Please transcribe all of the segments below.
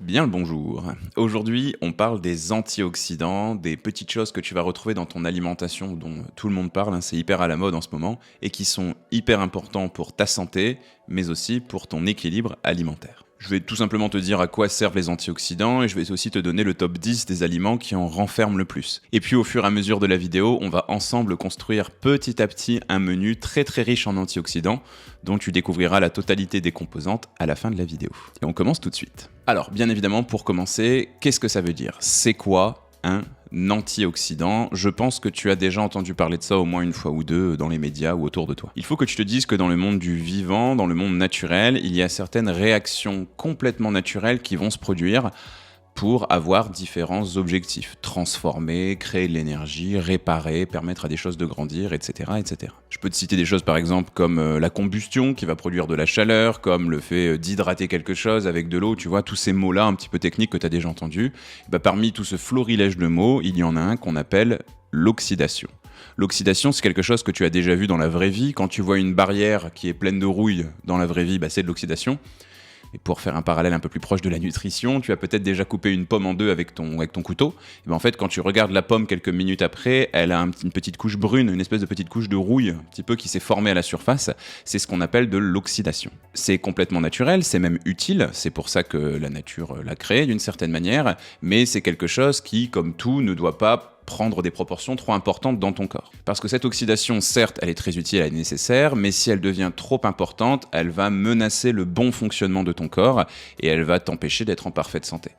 Bien le bonjour. Aujourd'hui, on parle des antioxydants, des petites choses que tu vas retrouver dans ton alimentation dont tout le monde parle, c'est hyper à la mode en ce moment, et qui sont hyper importants pour ta santé, mais aussi pour ton équilibre alimentaire. Je vais tout simplement te dire à quoi servent les antioxydants et je vais aussi te donner le top 10 des aliments qui en renferment le plus. Et puis au fur et à mesure de la vidéo, on va ensemble construire petit à petit un menu très riche en antioxydants dont tu découvriras la totalité des composantes à la fin de la vidéo. Et on commence tout de suite. Alors, bien évidemment, pour commencer, qu'est-ce que ça veut dire ? C'est quoi un antioxydant? Je pense que tu as déjà entendu parler de ça au moins une fois ou deux dans les médias ou autour de toi. Il faut que tu te dises que dans le monde du vivant, dans le monde naturel, il y a certaines réactions complètement naturelles qui vont se produire pour avoir différents objectifs. Transformer, créer de l'énergie, réparer, permettre à des choses de grandir, etc., etc. Je peux te citer des choses par exemple comme la combustion qui va produire de la chaleur, comme le fait d'hydrater quelque chose avec de l'eau, tu vois, tous ces mots-là un petit peu techniques que tu as déjà entendus. Parmi tout ce florilège de mots, il y en a un qu'on appelle l'oxydation. L'oxydation, c'est quelque chose que tu as déjà vu dans la vraie vie. Quand tu vois une barrière qui est pleine de rouille dans la vraie vie, c'est de l'oxydation. Et pour faire un parallèle un peu plus proche de la nutrition, tu as peut-être déjà coupé une pomme en deux avec ton couteau. Et en fait, quand tu regardes la pomme quelques minutes après, elle a une petite couche brune, une espèce de petite couche de rouille, un petit peu qui s'est formée à la surface. C'est ce qu'on appelle de l'oxydation. C'est complètement naturel, c'est même utile. C'est pour ça que la nature l'a créé d'une certaine manière. Mais c'est quelque chose qui, comme tout, ne doit pas prendre des proportions trop importantes dans ton corps. Parce que cette oxydation, certes, elle est très utile, elle est nécessaire, mais si elle devient trop importante, elle va menacer le bon fonctionnement de ton corps et elle va t'empêcher d'être en parfaite santé.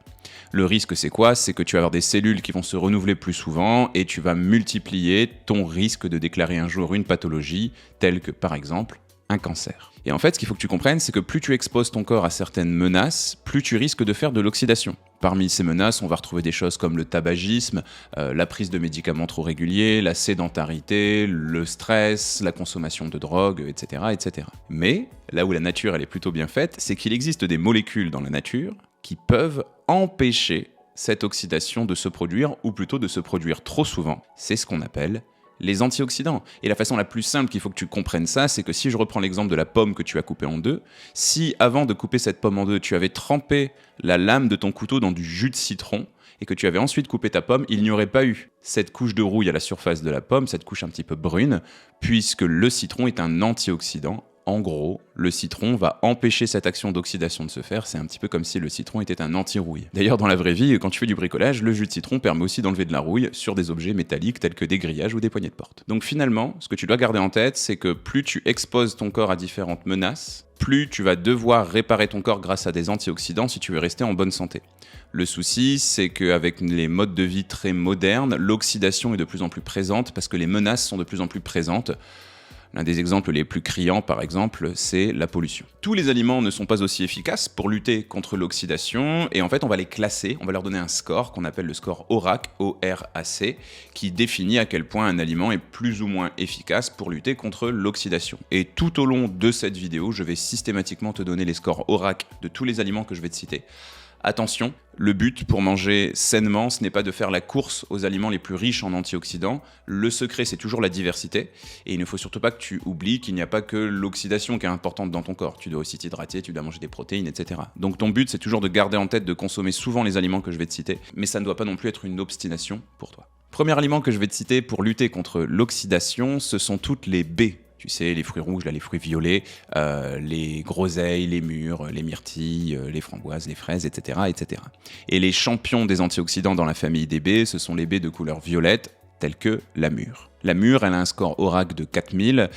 Le risque, c'est quoi ? C'est que tu vas avoir des cellules qui vont se renouveler plus souvent et tu vas multiplier ton risque de déclarer un jour une pathologie, telle que, par exemple, un cancer. Et en fait, ce qu'il faut que tu comprennes, c'est que plus tu exposes ton corps à certaines menaces, plus tu risques de faire de l'oxydation. Parmi ces menaces, on va retrouver des choses comme le tabagisme, la prise de médicaments trop réguliers, la sédentarité, le stress, la consommation de drogue, etc., etc. Mais, là où la nature elle est plutôt bien faite, c'est qu'il existe des molécules dans la nature qui peuvent empêcher cette oxydation de se produire, ou plutôt de se produire trop souvent. C'est ce qu'on appelle les antioxydants. Et la façon la plus simple qu'il faut que tu comprennes ça, c'est que si je reprends l'exemple de la pomme que tu as coupée en deux, si avant de couper cette pomme en deux, tu avais trempé la lame de ton couteau dans du jus de citron, et que tu avais ensuite coupé ta pomme, il n'y aurait pas eu cette couche de rouille à la surface de la pomme, cette couche un petit peu brune, puisque le citron est un antioxydant. En gros, le citron va empêcher cette action d'oxydation de se faire, c'est un petit peu comme si le citron était un anti-rouille. D'ailleurs, dans la vraie vie, quand tu fais du bricolage, le jus de citron permet aussi d'enlever de la rouille sur des objets métalliques tels que des grillages ou des poignées de porte. Donc finalement, ce que tu dois garder en tête, c'est que plus tu exposes ton corps à différentes menaces, plus tu vas devoir réparer ton corps grâce à des antioxydants si tu veux rester en bonne santé. Le souci, c'est qu'avec les modes de vie très modernes, l'oxydation est de plus en plus présente parce que les menaces sont de plus en plus présentes. L'un des exemples les plus criants, par exemple, c'est la pollution. Tous les aliments ne sont pas aussi efficaces pour lutter contre l'oxydation, et en fait, on va les classer, on va leur donner un score qu'on appelle le score ORAC, O-R-A-C, qui définit à quel point un aliment est plus ou moins efficace pour lutter contre l'oxydation. Et tout au long de cette vidéo, je vais systématiquement te donner les scores ORAC de tous les aliments que je vais te citer. Attention, le but pour manger sainement, ce n'est pas de faire la course aux aliments les plus riches en antioxydants. Le secret, c'est toujours la diversité. Et il ne faut surtout pas que tu oublies qu'il n'y a pas que l'oxydation qui est importante dans ton corps. Tu dois aussi t'hydrater, tu dois manger des protéines, etc. Donc ton but, c'est toujours de garder en tête de consommer souvent les aliments que je vais te citer. Mais ça ne doit pas non plus être une obstination pour toi. Premier aliment que je vais te citer pour lutter contre l'oxydation, ce sont toutes les baies. Tu sais, les fruits rouges, là, les fruits violets, les groseilles, les mûres, les myrtilles, les framboises, les fraises, etc., etc. Et les champions des antioxydants dans la famille des baies, ce sont les baies de couleur violette, telles que la mûre. La mûre, elle a un score ORAC de 4000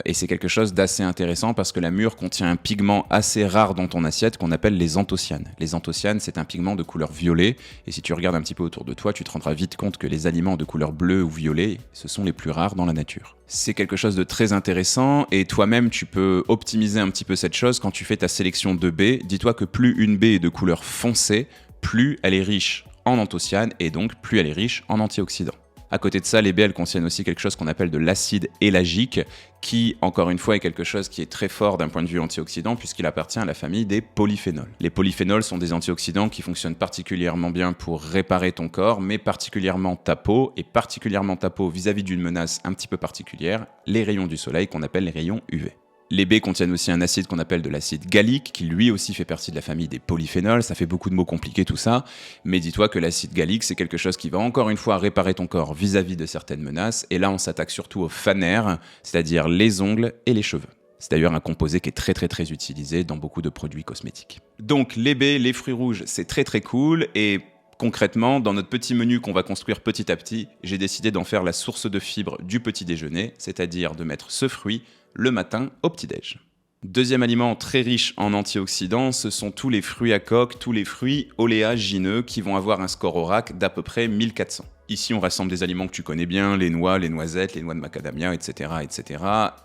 et c'est quelque chose d'assez intéressant parce que la mûre contient un pigment assez rare dans ton assiette qu'on appelle les anthocyanes. Les anthocyanes, c'est un pigment de couleur violet et si tu regardes un petit peu autour de toi, tu te rendras vite compte que les aliments de couleur bleue ou violet, ce sont les plus rares dans la nature. C'est quelque chose de très intéressant et toi-même, tu peux optimiser un petit peu cette chose quand tu fais ta sélection de baies. Dis-toi que plus une baie est de couleur foncée, plus elle est riche en anthocyanes et donc plus elle est riche en antioxydants. À côté de ça, les baies, elles contiennent aussi quelque chose qu'on appelle de l'acide élagique, qui, encore une fois, est quelque chose qui est très fort d'un point de vue antioxydant, puisqu'il appartient à la famille des polyphénols. Les polyphénols sont des antioxydants qui fonctionnent particulièrement bien pour réparer ton corps, mais particulièrement ta peau, et particulièrement ta peau vis-à-vis d'une menace un petit peu particulière, les rayons du soleil qu'on appelle les rayons UV. Les baies contiennent aussi un acide qu'on appelle de l'acide gallique, qui lui aussi fait partie de la famille des polyphénols. Ça fait beaucoup de mots compliqués tout ça, mais dis-toi que l'acide gallique, c'est quelque chose qui va encore une fois réparer ton corps vis-à-vis de certaines menaces, et là on s'attaque surtout aux phanères, c'est-à-dire les ongles et les cheveux. C'est d'ailleurs un composé qui est très utilisé dans beaucoup de produits cosmétiques. Donc les baies, les fruits rouges, c'est très cool, et concrètement, dans notre petit menu qu'on va construire petit à petit, j'ai décidé d'en faire la source de fibres du petit déjeuner, c'est-à-dire de mettre ce fruit le matin au petit-déj. Deuxième aliment très riche en antioxydants, ce sont tous les fruits à coque, tous les fruits oléagineux qui vont avoir un score ORAC d'à peu près 1400. Ici, on rassemble des aliments que tu connais bien, les noix, les noisettes, les noix de macadamia, etc.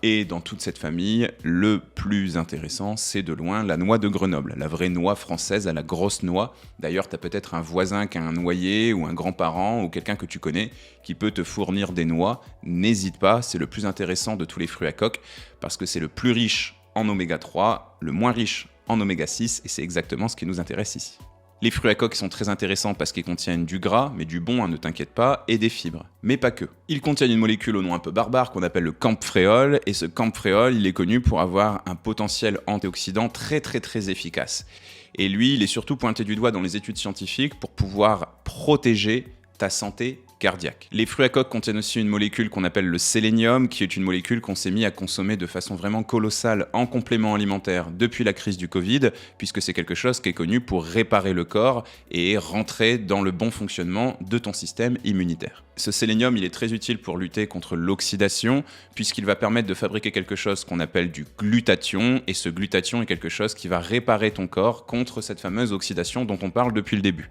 Et dans toute cette famille, le plus intéressant, c'est de loin la noix de Grenoble, la vraie noix française à la grosse noix. D'ailleurs, tu as peut-être un voisin qui a un noyer, ou un grand-parent, ou quelqu'un que tu connais, qui peut te fournir des noix. N'hésite pas, c'est le plus intéressant de tous les fruits à coque, parce que c'est le plus riche en oméga 3, le moins riche en oméga 6, et c'est exactement ce qui nous intéresse ici. Les fruits à coque sont très intéressants parce qu'ils contiennent du gras, mais du bon, ne t'inquiète pas, et des fibres. Mais pas que. Ils contiennent une molécule au nom un peu barbare qu'on appelle le camphéol, et ce camphéol, il est connu pour avoir un potentiel antioxydant très efficace. Et lui, il est surtout pointé du doigt dans les études scientifiques pour pouvoir protéger ta santé cardiaque. Les fruits à coque contiennent aussi une molécule qu'on appelle le sélénium, qui est une molécule qu'on s'est mis à consommer de façon vraiment colossale en complément alimentaire depuis la crise du Covid, puisque c'est quelque chose qui est connu pour réparer le corps et rentrer dans le bon fonctionnement de ton système immunitaire. Ce sélénium, il est très utile pour lutter contre l'oxydation, puisqu'il va permettre de fabriquer quelque chose qu'on appelle du glutathion, et ce glutathion est quelque chose qui va réparer ton corps contre cette fameuse oxydation dont on parle depuis le début.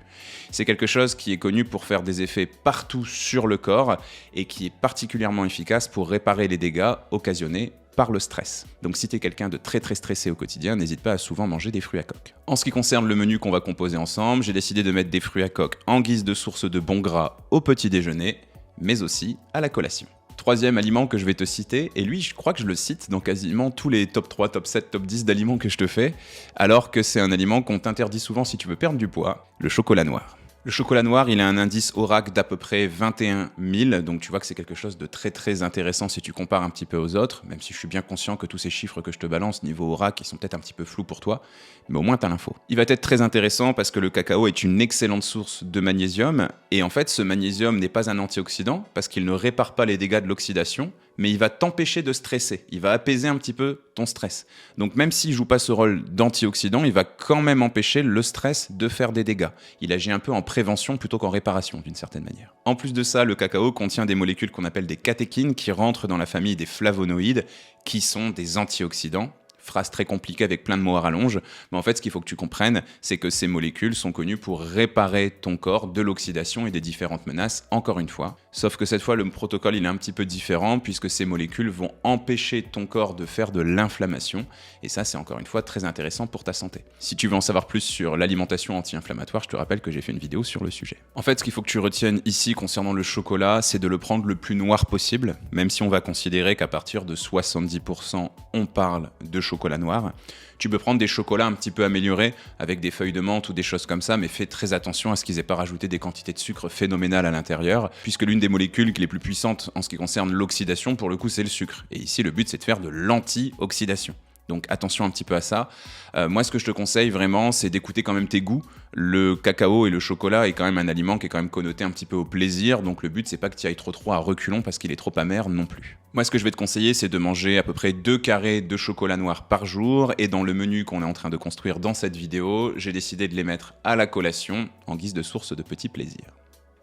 C'est quelque chose qui est connu pour faire des effets partout sur le corps et qui est particulièrement efficace pour réparer les dégâts occasionnés par le stress. Donc si tu es quelqu'un de très stressé au quotidien, n'hésite pas à souvent manger des fruits à coque. En ce qui concerne le menu qu'on va composer ensemble, j'ai décidé de mettre des fruits à coque en guise de source de bons gras au petit déjeuner, mais aussi à la collation. Troisième aliment que je vais te citer, et lui je crois que je le cite dans quasiment tous les top 3, top 7, top 10 d'aliments que je te fais, alors que c'est un aliment qu'on t'interdit souvent si tu veux perdre du poids, le chocolat noir. Le chocolat noir, il a un indice ORAC d'à peu près 21 000, donc tu vois que c'est quelque chose de très intéressant si tu compares un petit peu aux autres, même si je suis bien conscient que tous ces chiffres que je te balance niveau ORAC, ils sont peut-être un petit peu flous pour toi, mais au moins t'as l'info. Il va être très intéressant parce que le cacao est une excellente source de magnésium, et en fait ce magnésium n'est pas un antioxydant parce qu'il ne répare pas les dégâts de l'oxydation, mais il va t'empêcher de stresser, il va apaiser un petit peu ton stress. Donc même s'il joue pas ce rôle d'antioxydant, il va quand même empêcher le stress de faire des dégâts. Il agit un peu en prévention plutôt qu'en réparation d'une certaine manière. En plus de ça, le cacao contient des molécules qu'on appelle des catéchines qui rentrent dans la famille des flavonoïdes, qui sont des antioxydants. Phrase très compliquée avec plein de mots à rallonge, mais en fait ce qu'il faut que tu comprennes, c'est que ces molécules sont connues pour réparer ton corps de l'oxydation et des différentes menaces, encore une fois. Sauf que cette fois le protocole il est un petit peu différent puisque ces molécules vont empêcher ton corps de faire de l'inflammation, et ça c'est encore une fois très intéressant pour ta santé. Si tu veux en savoir plus sur l'alimentation anti-inflammatoire, je te rappelle que j'ai fait une vidéo sur le sujet. En fait ce qu'il faut que tu retiennes ici concernant le chocolat, c'est de le prendre le plus noir possible, même si on va considérer qu'à partir de 70% on parle de chocolat noir. Tu peux prendre des chocolats un petit peu améliorés avec des feuilles de menthe ou des choses comme ça, mais fais très attention à ce qu'ils n'aient pas rajouté des quantités de sucre phénoménales à l'intérieur, puisque l'une des molécules les plus puissantes en ce qui concerne l'oxydation, pour le coup, c'est le sucre. Et ici, le but, c'est de faire de l'anti-oxydation. Donc attention un petit peu à ça. Moi, ce que je te conseille vraiment, c'est d'écouter quand même tes goûts. Le cacao et le chocolat est quand même un aliment qui est quand même connoté un petit peu au plaisir. Donc le but, c'est pas que tu ailles trop à reculons parce qu'il est trop amer non plus. Moi, ce que je vais te conseiller, c'est de manger à peu près 2 carrés de chocolat noir par jour. Et dans le menu qu'on est en train de construire dans cette vidéo, j'ai décidé de les mettre à la collation en guise de source de petits plaisirs.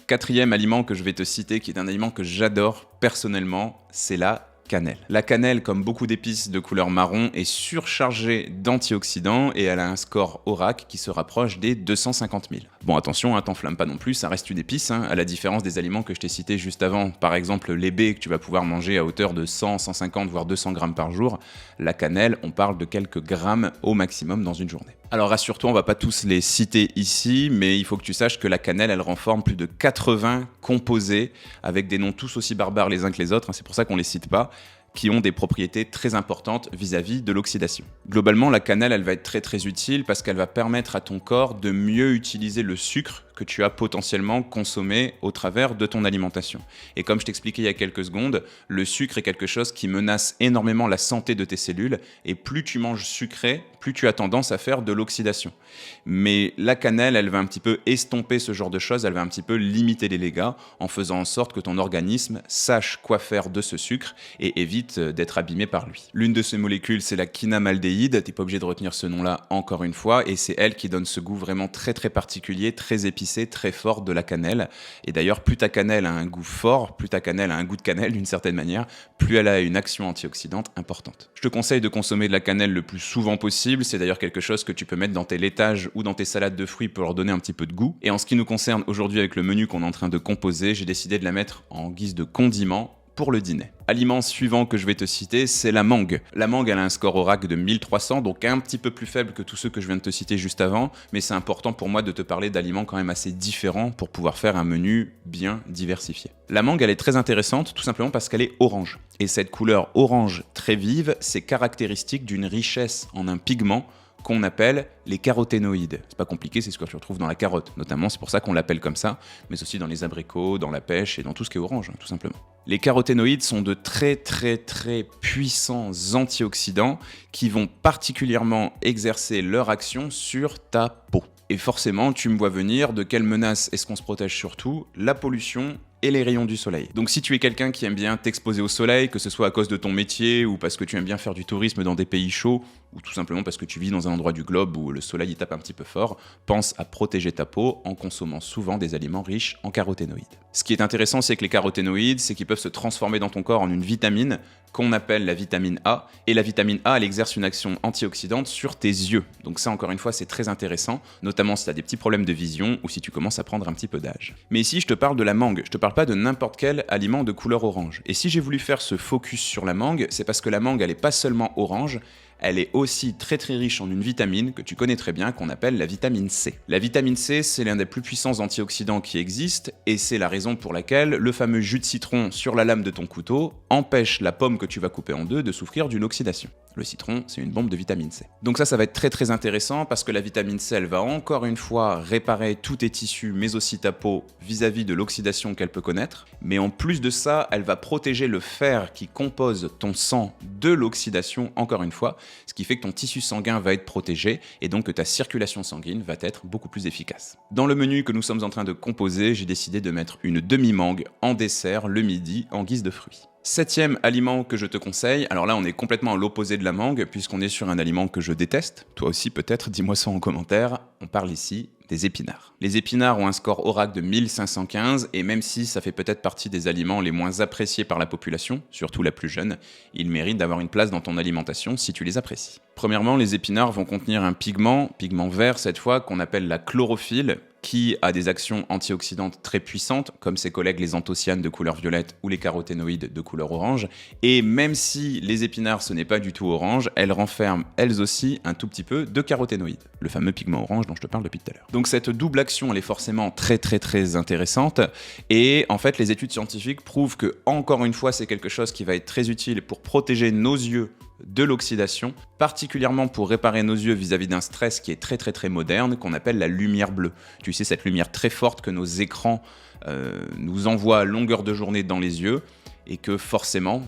Quatrième aliment que je vais te citer, qui est un aliment que j'adore personnellement, c'est la cannelle. La cannelle, comme beaucoup d'épices de couleur marron, est surchargée d'antioxydants et elle a un score ORAC qui se rapproche des 250 000. Bon, attention, t'enflamme pas non plus, ça reste une épice, à la différence des aliments que je t'ai cités juste avant. Par exemple, les baies que tu vas pouvoir manger à hauteur de 100, 150, voire 200 grammes par jour. La cannelle, on parle de quelques grammes au maximum dans une journée. Alors rassure-toi, on va pas tous les citer ici, mais il faut que tu saches que la cannelle, elle renforme plus de 80 composés avec des noms tous aussi barbares les uns que les autres, c'est pour ça qu'on les cite pas, qui ont des propriétés très importantes vis-à-vis de l'oxydation. Globalement, la cannelle, elle va être très utile parce qu'elle va permettre à ton corps de mieux utiliser le sucre que tu as potentiellement consommé au travers de ton alimentation. Et comme je t'expliquais il y a quelques secondes, le sucre est quelque chose qui menace énormément la santé de tes cellules, et plus tu manges sucré, plus tu as tendance à faire de l'oxydation. Mais la cannelle, elle va un petit peu estomper ce genre de choses, elle va un petit peu limiter les dégâts en faisant en sorte que ton organisme sache quoi faire de ce sucre et évite d'être abîmé par lui. L'une de ces molécules, c'est la quinamaldéhyde, t'es pas obligé de retenir ce nom-là encore une fois, et c'est elle qui donne ce goût vraiment très très particulier, très épicé, très fort de la cannelle. Et d'ailleurs, plus ta cannelle a un goût fort, plus ta cannelle a un goût de cannelle d'une certaine manière, plus elle a une action antioxydante importante. Je te conseille de consommer de la cannelle le plus souvent possible, c'est d'ailleurs quelque chose que tu peux mettre dans tes laitages ou dans tes salades de fruits pour leur donner un petit peu de goût. Et en ce qui nous concerne aujourd'hui avec le menu qu'on est en train de composer, j'ai décidé de la mettre en guise de condiment pour le dîner. Aliment suivant que je vais te citer, c'est la mangue. La mangue, elle a un score ORAC de 1300, donc un petit peu plus faible que tous ceux que je viens de te citer juste avant, mais c'est important pour moi de te parler d'aliments quand même assez différents pour pouvoir faire un menu bien diversifié. La mangue, elle est très intéressante, tout simplement parce qu'elle est orange. Et cette couleur orange très vive, c'est caractéristique d'une richesse en un pigment qu'on appelle les caroténoïdes. C'est pas compliqué, c'est ce que tu retrouves dans la carotte, notamment, c'est pour ça qu'on l'appelle comme ça, mais aussi dans les abricots, dans la pêche et dans tout ce qui est orange, tout simplement. Les caroténoïdes sont de très très très puissants antioxydants qui vont particulièrement exercer leur action sur ta peau. Et forcément, tu me vois venir, de quelle menace est-ce qu'on se protège surtout? La pollution et les rayons du soleil. Donc si tu es quelqu'un qui aime bien t'exposer au soleil, que ce soit à cause de ton métier ou parce que tu aimes bien faire du tourisme dans des pays chauds, ou tout simplement parce que tu vis dans un endroit du globe où le soleil y tape un petit peu fort, pense à protéger ta peau en consommant souvent des aliments riches en caroténoïdes. Ce qui est intéressant, c'est que les caroténoïdes, c'est qu'ils peuvent se transformer dans ton corps en une vitamine qu'on appelle la vitamine A, et la vitamine A, elle exerce une action antioxydante sur tes yeux. Donc ça, encore une fois, c'est très intéressant, notamment si tu as des petits problèmes de vision ou si tu commences à prendre un petit peu d'âge. Mais ici, je te parle de la mangue, je te parle pas de n'importe quel aliment de couleur orange. Et si j'ai voulu faire ce focus sur la mangue, c'est parce que la mangue, elle est pas seulement orange, elle est aussi très très riche en une vitamine que tu connais très bien, qu'on appelle la vitamine C. La vitamine C, c'est l'un des plus puissants antioxydants qui existent, et c'est la raison pour laquelle le fameux jus de citron sur la lame de ton couteau empêche la pomme que tu vas couper en deux de souffrir d'une oxydation. Le citron, c'est une bombe de vitamine C. Donc ça va être très très intéressant parce que la vitamine C, elle va encore une fois réparer tous tes tissus, mais aussi ta peau, vis-à-vis de l'oxydation qu'elle peut connaître. Mais en plus de ça, elle va protéger le fer qui compose ton sang de l'oxydation, encore une fois, ce qui fait que ton tissu sanguin va être protégé et donc que ta circulation sanguine va être beaucoup plus efficace. Dans le menu que nous sommes en train de composer, j'ai décidé de mettre une demi-mangue en dessert le midi en guise de fruit. 7e aliment que je te conseille, alors là on est complètement à l'opposé de la mangue puisqu'on est sur un aliment que je déteste, toi aussi peut-être, dis-moi ça en commentaire, on parle ici des épinards. Les épinards ont un score ORAC de 1515 et même si ça fait peut-être partie des aliments les moins appréciés par la population, surtout la plus jeune, ils méritent d'avoir une place dans ton alimentation si tu les apprécies. Premièrement, les épinards vont contenir un pigment vert cette fois, qu'on appelle la chlorophylle, qui a des actions antioxydantes très puissantes, comme ses collègues les anthocyanes de couleur violette ou les caroténoïdes de couleur orange. Et même si les épinards ce n'est pas du tout orange, elles renferment elles aussi un tout petit peu de caroténoïdes, le fameux pigment orange dont je te parle depuis tout à l'heure. Donc cette double action, elle est forcément très très très intéressante. Et en fait, les études scientifiques prouvent que, encore une fois, c'est quelque chose qui va être très utile pour protéger nos yeux de l'oxydation, particulièrement pour réparer nos yeux vis-à-vis d'un stress qui est très très très moderne, qu'on appelle la lumière bleue. Tu sais, cette lumière très forte que nos écrans nous envoient à longueur de journée dans les yeux, et que forcément,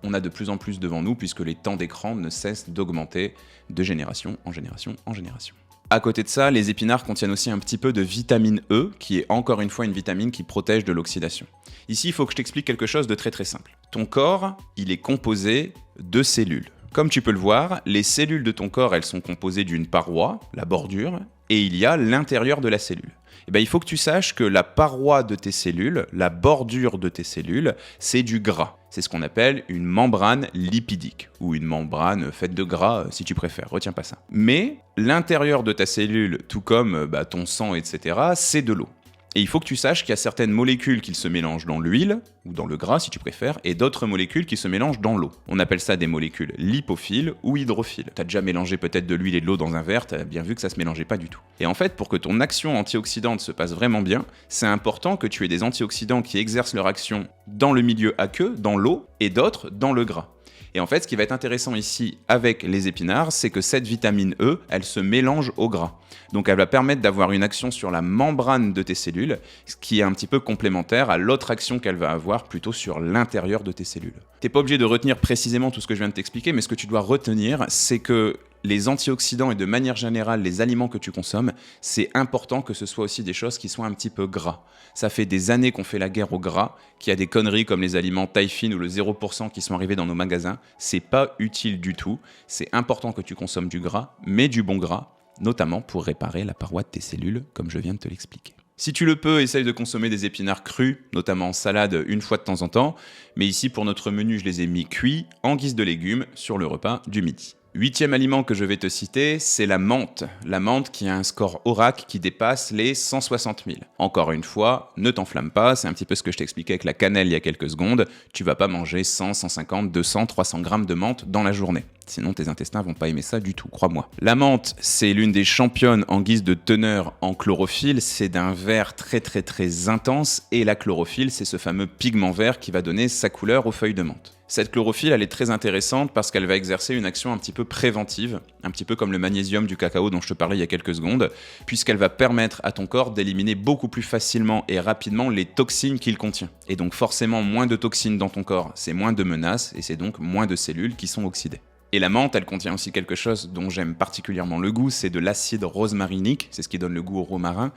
on a de plus en plus devant nous, puisque les temps d'écran ne cessent d'augmenter de génération en génération en génération. À côté de ça, les épinards contiennent aussi un petit peu de vitamine E, qui est encore une fois une vitamine qui protège de l'oxydation. Ici, il faut que je t'explique quelque chose de très très simple. Ton corps, il est composé de cellules. Comme tu peux le voir, les cellules de ton corps, elles sont composées d'une paroi, la bordure, et il y a l'intérieur de la cellule. Eh bien, il faut que tu saches que la paroi de tes cellules, la bordure de tes cellules, c'est du gras. C'est ce qu'on appelle une membrane lipidique, ou une membrane faite de gras, si tu préfères, retiens pas ça. Mais l'intérieur de ta cellule, tout comme ton sang, etc., c'est de l'eau. Et il faut que tu saches qu'il y a certaines molécules qui se mélangent dans l'huile, ou dans le gras si tu préfères, et d'autres molécules qui se mélangent dans l'eau. On appelle ça des molécules lipophiles ou hydrophiles. T'as déjà mélangé peut-être de l'huile et de l'eau dans un verre, t'as bien vu que ça se mélangeait pas du tout. Et en fait, pour que ton action antioxydante se passe vraiment bien, c'est important que tu aies des antioxydants qui exercent leur action dans le milieu aqueux, dans l'eau, et d'autres dans le gras. Et en fait, ce qui va être intéressant ici avec les épinards, c'est que cette vitamine E, elle se mélange au gras. Donc elle va permettre d'avoir une action sur la membrane de tes cellules, ce qui est un petit peu complémentaire à l'autre action qu'elle va avoir plutôt sur l'intérieur de tes cellules. T'es pas obligé de retenir précisément tout ce que je viens de t'expliquer, mais ce que tu dois retenir, c'est que les antioxydants et de manière générale les aliments que tu consommes, c'est important que ce soit aussi des choses qui soient un petit peu gras. Ça fait des années qu'on fait la guerre au gras, qu'il y a des conneries comme les aliments taille fine ou le 0% qui sont arrivés dans nos magasins. C'est pas utile du tout. C'est important que tu consommes du gras, mais du bon gras, notamment pour réparer la paroi de tes cellules, comme je viens de te l'expliquer. Si tu le peux, essaye de consommer des épinards crus, notamment en salade une fois de temps en temps, mais ici pour notre menu, je les ai mis cuits en guise de légumes sur le repas du midi. 8e aliment que je vais te citer, c'est la menthe. La menthe qui a un score ORAC qui dépasse les 160 000. Encore une fois, ne t'enflamme pas, c'est un petit peu ce que je t'expliquais avec la cannelle il y a quelques secondes. Tu vas pas manger 100, 150, 200, 300 grammes de menthe dans la journée. Sinon, tes intestins vont pas aimer ça du tout, crois-moi. La menthe, c'est l'une des championnes en guise de teneur en chlorophylle. C'est d'un vert très très très intense. Et la chlorophylle, c'est ce fameux pigment vert qui va donner sa couleur aux feuilles de menthe. Cette chlorophylle, elle est très intéressante parce qu'elle va exercer une action un petit peu préventive, un petit peu comme le magnésium du cacao dont je te parlais il y a quelques secondes, puisqu'elle va permettre à ton corps d'éliminer beaucoup plus facilement et rapidement les toxines qu'il contient. Et donc forcément, moins de toxines dans ton corps, c'est moins de menaces et c'est donc moins de cellules qui sont oxydées. Et la menthe, elle contient aussi quelque chose dont j'aime particulièrement le goût, c'est de l'acide rosmarinique, c'est ce qui donne le goût au romarin,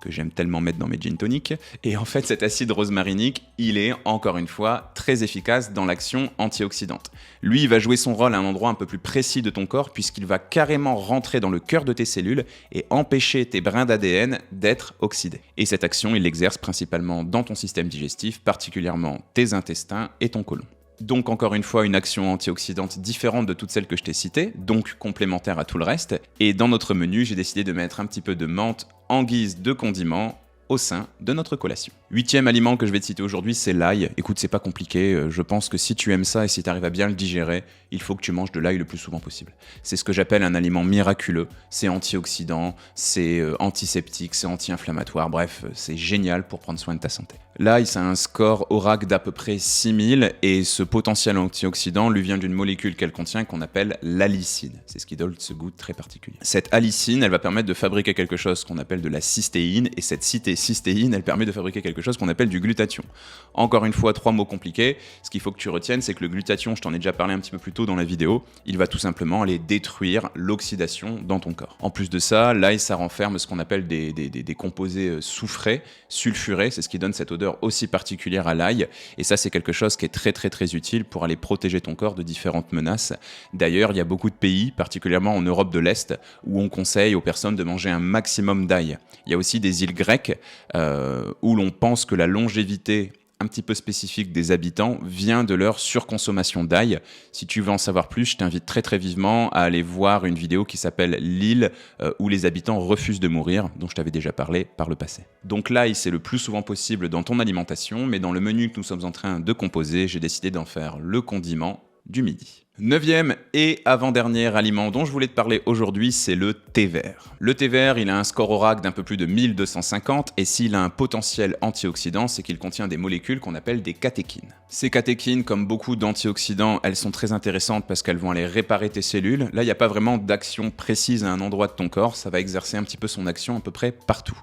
que j'aime tellement mettre dans mes gin tonic. Et en fait, cet acide rosmarinique, il est, encore une fois, très efficace dans l'action antioxydante. Lui, il va jouer son rôle à un endroit un peu plus précis de ton corps, puisqu'il va carrément rentrer dans le cœur de tes cellules et empêcher tes brins d'ADN d'être oxydés. Et cette action, il l'exerce principalement dans ton système digestif, particulièrement tes intestins et ton côlon. Donc encore une fois, une action antioxydante différente de toutes celles que je t'ai citées, donc complémentaire à tout le reste. Et dans notre menu, j'ai décidé de mettre un petit peu de menthe en guise de condiment au sein de notre collation. 8e aliment que je vais te citer aujourd'hui, c'est l'ail. Écoute, c'est pas compliqué, je pense que si tu aimes ça et si tu arrives à bien le digérer, il faut que tu manges de l'ail le plus souvent possible. C'est ce que j'appelle un aliment miraculeux, c'est antioxydant, c'est antiseptique, c'est anti-inflammatoire, bref, c'est génial pour prendre soin de ta santé. L'ail, c'est un score ORAC d'à peu près 6000 et ce potentiel antioxydant lui vient d'une molécule qu'elle contient qu'on appelle l'allicine. C'est ce qui donne ce goût très particulier. Cette allicine, elle va permettre de fabriquer quelque chose qu'on appelle de la cystéine et cette cystéine, elle permet de fabriquer quelque chose qu'on appelle du glutathion. Encore une fois, 3 mots compliqués. Ce qu'il faut que tu retiennes, c'est que le glutathion, je t'en ai déjà parlé un petit peu plus tôt dans la vidéo, il va tout simplement aller détruire l'oxydation dans ton corps. En plus de ça, l'ail, ça renferme ce qu'on appelle des composés soufrés, sulfurés, c'est ce qui donne cette odeur aussi particulière à l'ail. Et ça, c'est quelque chose qui est très très très utile pour aller protéger ton corps de différentes menaces. D'ailleurs, il y a beaucoup de pays, particulièrement en Europe de l'Est, où on conseille aux personnes de manger un maximum d'ail. Il y a aussi des îles grecques où l'on pense que la longévité un petit peu spécifique des habitants vient de leur surconsommation d'ail. Si tu veux en savoir plus, je t'invite très très vivement à aller voir une vidéo qui s'appelle L'île où les habitants refusent de mourir, dont je t'avais déjà parlé par le passé. Donc l'ail, c'est le plus souvent possible dans ton alimentation, mais dans le menu que nous sommes en train de composer, j'ai décidé d'en faire le condiment du midi. 9e et avant-dernier aliment dont je voulais te parler aujourd'hui, c'est le thé vert. Le thé vert, il a un score ORAC d'un peu plus de 1250 et s'il a un potentiel antioxydant, c'est qu'il contient des molécules qu'on appelle des catéchines. Ces catéchines, comme beaucoup d'antioxydants, elles sont très intéressantes parce qu'elles vont aller réparer tes cellules. Là, il n'y a pas vraiment d'action précise à un endroit de ton corps, ça va exercer un petit peu son action à peu près partout.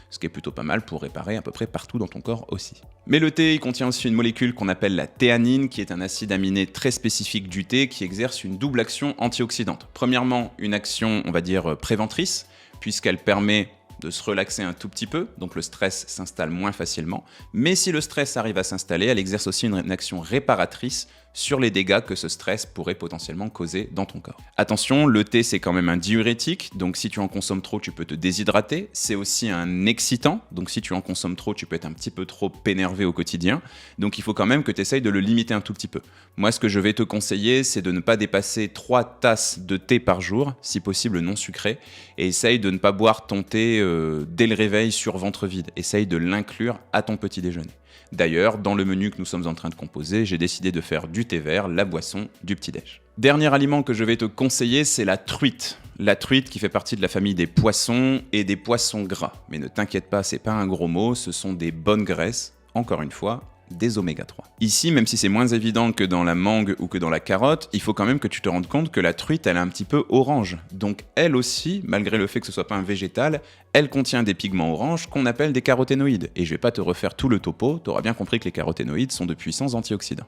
Ce qui est plutôt pas mal pour réparer à peu près partout dans ton corps aussi. Mais le thé, il contient aussi une molécule qu'on appelle la théanine, qui est un acide aminé très spécifique du thé, qui exerce une double action antioxydante. Premièrement, une action, on va dire, préventrice, puisqu'elle permet de se relaxer un tout petit peu, donc le stress s'installe moins facilement. Mais si le stress arrive à s'installer, elle exerce aussi une action réparatrice sur les dégâts que ce stress pourrait potentiellement causer dans ton corps. Attention, le thé c'est quand même un diurétique, donc si tu en consommes trop, tu peux te déshydrater. C'est aussi un excitant, donc si tu en consommes trop, tu peux être un petit peu trop énervé au quotidien. Donc il faut quand même que tu essayes de le limiter un tout petit peu. Moi, ce que je vais te conseiller, c'est de ne pas dépasser 3 tasses de thé par jour, si possible non sucré, et essaye de ne pas boire ton thé dès le réveil sur ventre vide. Essaye de l'inclure à ton petit déjeuner. D'ailleurs, dans le menu que nous sommes en train de composer, j'ai décidé de faire du thé vert, la boisson du petit-déj. Dernier aliment que je vais te conseiller, c'est la truite. La truite qui fait partie de la famille des poissons et des poissons gras. Mais ne t'inquiète pas, c'est pas un gros mot, ce sont des bonnes graisses, encore une fois, des oméga 3. Ici, même si c'est moins évident que dans la mangue ou que dans la carotte, il faut quand même que tu te rendes compte que la truite, elle est un petit peu orange. Donc elle aussi, malgré le fait que ce soit pas un végétal, elle contient des pigments oranges qu'on appelle des caroténoïdes. Et je vais pas te refaire tout le topo, tu auras bien compris que les caroténoïdes sont de puissants antioxydants.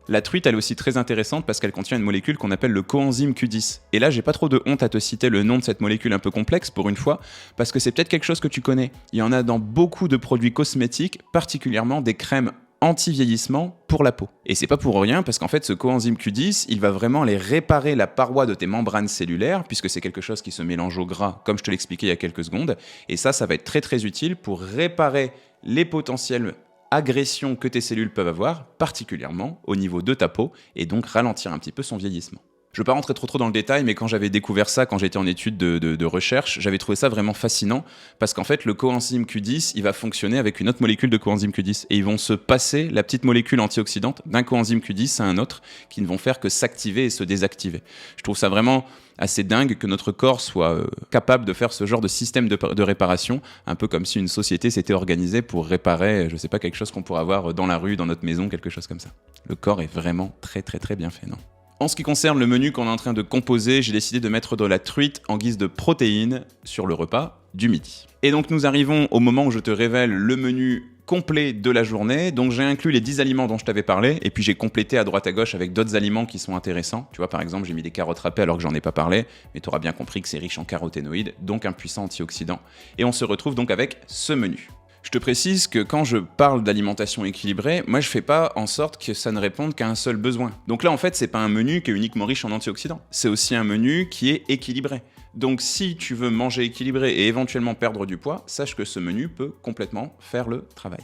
La truite, elle est aussi très intéressante parce qu'elle contient une molécule qu'on appelle le coenzyme Q10. Et là, j'ai pas trop de honte à te citer le nom de cette molécule un peu complexe pour une fois, parce que c'est peut-être quelque chose que tu connais. Il y en a dans beaucoup de produits cosmétiques, particulièrement des crèmes anti-vieillissement pour la peau. Et c'est pas pour rien parce qu'en fait ce coenzyme Q10, il va vraiment aller réparer la paroi de tes membranes cellulaires puisque c'est quelque chose qui se mélange au gras comme je te l'expliquais il y a quelques secondes. Et ça va être très très utile pour réparer les potentiels agressions que tes cellules peuvent avoir, particulièrement au niveau de ta peau, et donc ralentir un petit peu son vieillissement. Je ne veux pas rentrer trop dans le détail, mais quand j'avais découvert ça, quand j'étais en études de recherche, j'avais trouvé ça vraiment fascinant, parce qu'en fait, le coenzyme Q10, il va fonctionner avec une autre molécule de coenzyme Q10, et ils vont se passer la petite molécule antioxydante d'un coenzyme Q10 à un autre, qui ne vont faire que s'activer et se désactiver. Je trouve ça vraiment assez dingue que notre corps soit capable de faire ce genre de système de réparation, un peu comme si une société s'était organisée pour réparer, je sais pas, quelque chose qu'on pourrait avoir dans la rue, dans notre maison, quelque chose comme ça. Le corps est vraiment très très très bien fait, non ? En ce qui concerne le menu qu'on est en train de composer, j'ai décidé de mettre de la truite en guise de protéines sur le repas du midi. Et donc nous arrivons au moment où je te révèle le menu complet de la journée. Donc j'ai inclus les 10 aliments dont je t'avais parlé, et puis j'ai complété à droite à gauche avec d'autres aliments qui sont intéressants. Tu vois, par exemple, j'ai mis des carottes râpées alors que j'en ai pas parlé, mais tu auras bien compris que c'est riche en caroténoïdes, donc un puissant antioxydant. Et on se retrouve donc avec ce menu. Je te précise que quand je parle d'alimentation équilibrée, moi je fais pas en sorte que ça ne réponde qu'à un seul besoin. Donc là en fait c'est pas un menu qui est uniquement riche en antioxydants, c'est aussi un menu qui est équilibré. Donc si tu veux manger équilibré et éventuellement perdre du poids, sache que ce menu peut complètement faire le travail.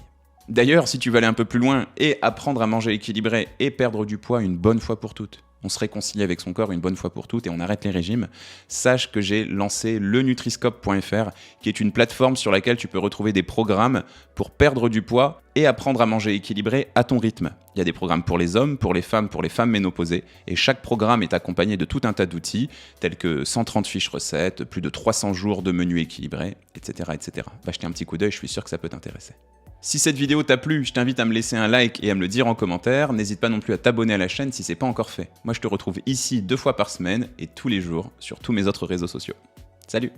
D'ailleurs, si tu veux aller un peu plus loin et apprendre à manger équilibré et perdre du poids une bonne fois pour toutes, on se réconcilie avec son corps une bonne fois pour toutes et on arrête les régimes, sache que j'ai lancé le Nutriscope.fr, qui est une plateforme sur laquelle tu peux retrouver des programmes pour perdre du poids et apprendre à manger équilibré à ton rythme. Il y a des programmes pour les hommes, pour les femmes ménopausées, et chaque programme est accompagné de tout un tas d'outils, tels que 130 fiches recettes, plus de 300 jours de menus équilibrés, etc., etc. Va jeter un petit coup d'œil, je suis sûr que ça peut t'intéresser. Si cette vidéo t'a plu, je t'invite à me laisser un like et à me le dire en commentaire. N'hésite pas non plus à t'abonner à la chaîne si c'est pas encore fait. Moi je te retrouve ici 2 fois par semaine et tous les jours sur tous mes autres réseaux sociaux. Salut!